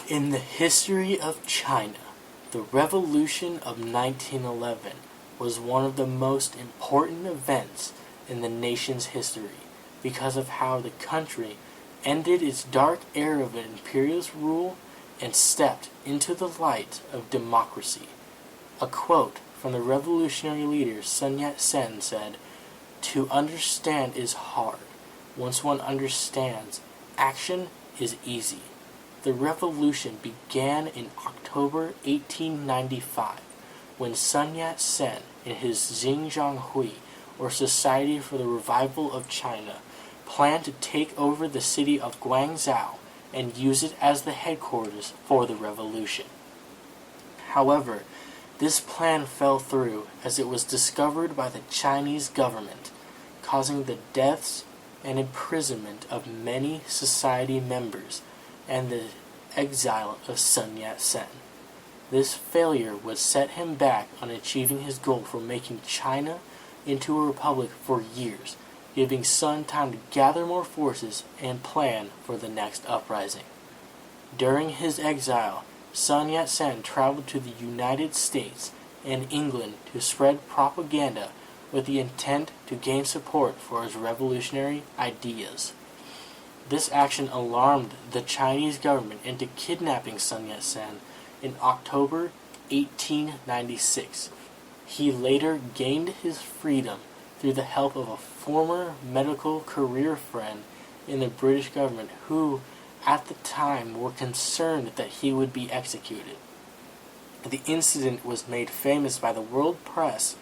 In the history of China, the Revolution of 1911 was one of the most important events in the nation's history because of how the country ended its dark era of imperialist rule and stepped into the light of democracy. A quote from the revolutionary leader Sun Yat-sen said, "To understand is hard. Once one understands, action is easy." The revolution began in October 1895 when Sun Yat-sen and his Xing or Society for the Revival of China, planned to take over the city of Guangzhou and use it as the headquarters for the revolution. However, this plan fell through as it was discovered by the Chinese government, causing the deaths and imprisonment of many society members and the exile of Sun Yat-sen. This failure would set him back on achieving his goal for making China into a republic for years, giving Sun time to gather more forces and plan for the next uprising. During his exile, Sun Yat-sen traveled to the United States and England to spread propaganda with the intent to gain support for his revolutionary ideas. This action alarmed the Chinese government into kidnapping Sun Yat-sen in October 1896. He later gained his freedom through the help of a former medical career friend in the British government who, at the time, were concerned that he would be executed. The incident was made famous by the world press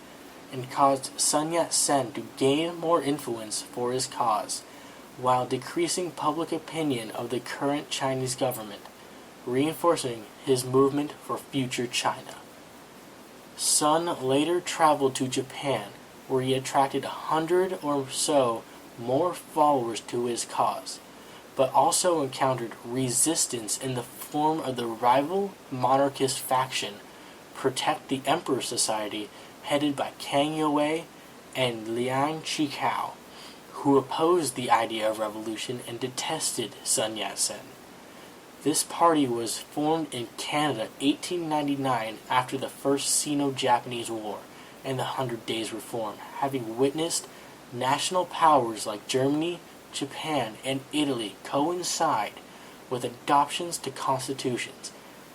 and caused Sun Yat-sen to gain more influence for his cause, while decreasing public opinion of the current Chinese government, reinforcing his movement for future China. Sun later traveled to Japan, where he attracted 100 or so more followers to his cause, but also encountered resistance in the form of the rival monarchist faction, Protect the Emperor Society, headed by Kang Youwei and Liang Qichao, who opposed the idea of revolution and detested Sun Yat-sen. This party was formed in Canada 1899 after the First Sino-Japanese War and the 100 Days Reform, having witnessed national powers like Germany, Japan, and Italy coincide with adoptions to constitutions.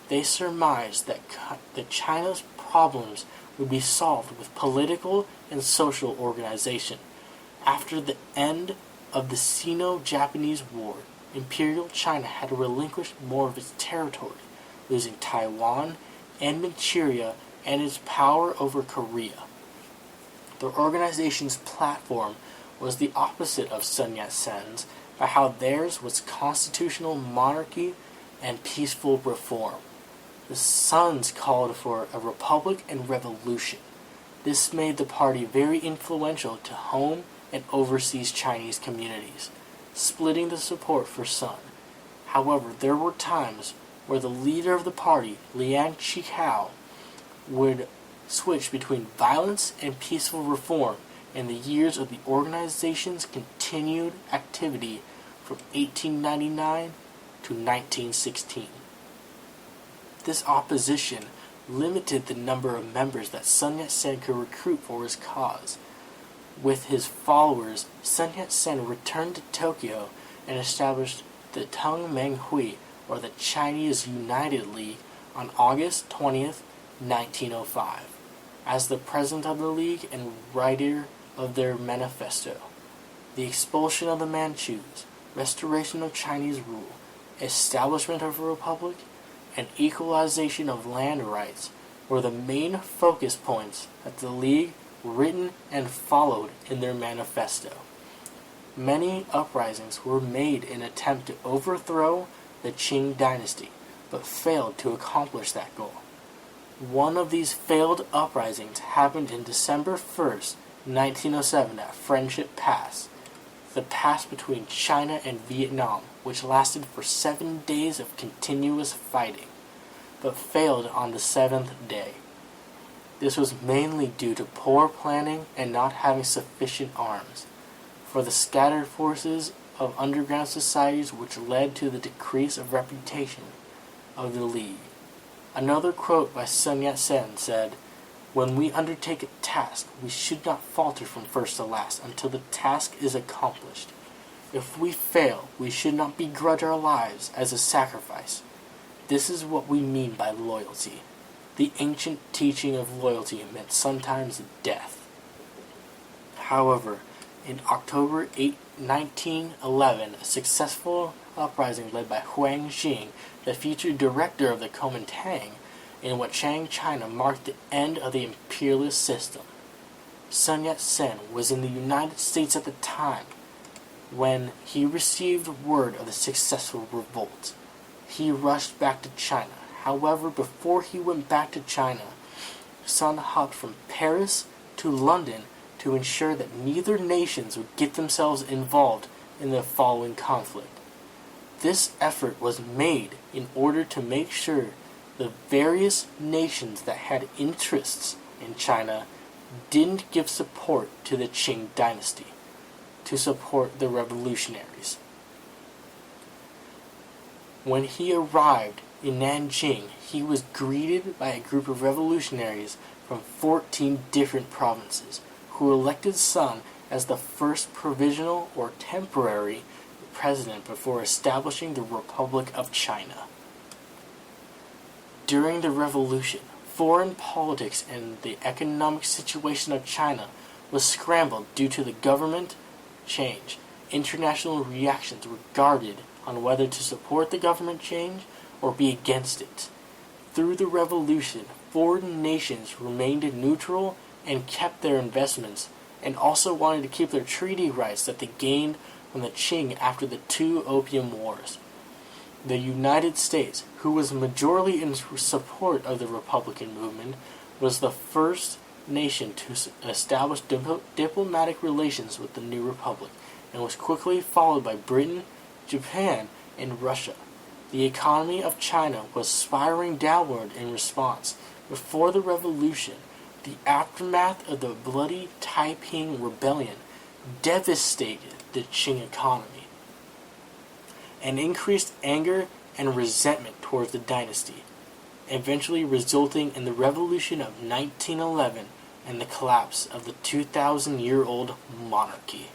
They surmised that China's problems would be solved with political and social organization. After the end of the Sino-Japanese War, Imperial China had to relinquish more of its territory, losing Taiwan and Manchuria and its power over Korea. The organization's platform was the opposite of Sun Yat-sen's by how theirs was constitutional monarchy and peaceful reform. The Suns called for a republic and revolution. This made the party very influential to home and overseas Chinese communities, splitting the support for Sun. However, there were times where the leader of the party, Liang Qichao, would switch between violence and peaceful reform in the years of the organization's continued activity from 1899 to 1916. This opposition limited the number of members that Sun Yat-sen could recruit for his cause. With his followers, Sun Yat-sen returned to Tokyo and established the Tongmenghui, or the Chinese United League, on August 20th, 1905, as the president of the league and writer of their manifesto. The expulsion of the Manchus, restoration of Chinese rule, establishment of a republic, and equalization of land rights were the main focus points that the League written and followed in their manifesto. Many uprisings were made in an attempt to overthrow the Qing dynasty, but failed to accomplish that goal. One of these failed uprisings happened in December 1st, 1907 at Friendship Pass, the pass between China and Vietnam, which lasted for 7 days of continuous fighting, but failed on the 7th day. This was mainly due to poor planning and not having sufficient arms. For the scattered forces of underground societies, which led to the decrease of reputation of the League. Another quote by Sun Yat-sen said, "When we undertake a task, we should not falter from first to last until the task is accomplished. If we fail, we should not begrudge our lives as a sacrifice. This is what we mean by loyalty." The ancient teaching of loyalty meant sometimes death. However, in October 8, 1911, a successful uprising led by Xing, the future director of the Kuomintang, in Wuchang, China, marked the end of the imperialist system. Sun Yat-sen was in the United States at the time when he received word of the successful revolt. He rushed back to China. However, before he went back to China, Sun hopped from Paris to London to ensure that neither nations would get themselves involved in the following conflict. This effort was made in order to make sure the various nations that had interests in China didn't give support to the Qing dynasty to support the revolutionaries. When he arrived in Nanjing, he was greeted by a group of revolutionaries from 14 different provinces who elected Sun as the first provisional or temporary president before establishing the Republic of China. During the revolution, foreign politics and the economic situation of China was scrambled due to the government change. International reactions were guarded on whether to support the government change or be against it. Through the revolution, foreign nations remained neutral and kept their investments, and also wanted to keep their treaty rights that they gained from the Qing after the 2 Opium Wars. The United States, who was majorly in support of the Republican movement, was the first nation to establish diplomatic relations with the new republic, and was quickly followed by Britain, Japan, and Russia. The economy of China was spiraling downward in response. Before the revolution, the aftermath of the bloody Taiping Rebellion devastated the Qing economy and increased anger and resentment towards the dynasty, eventually resulting in the Revolution of 1911 and the collapse of the 2,000-year-old monarchy.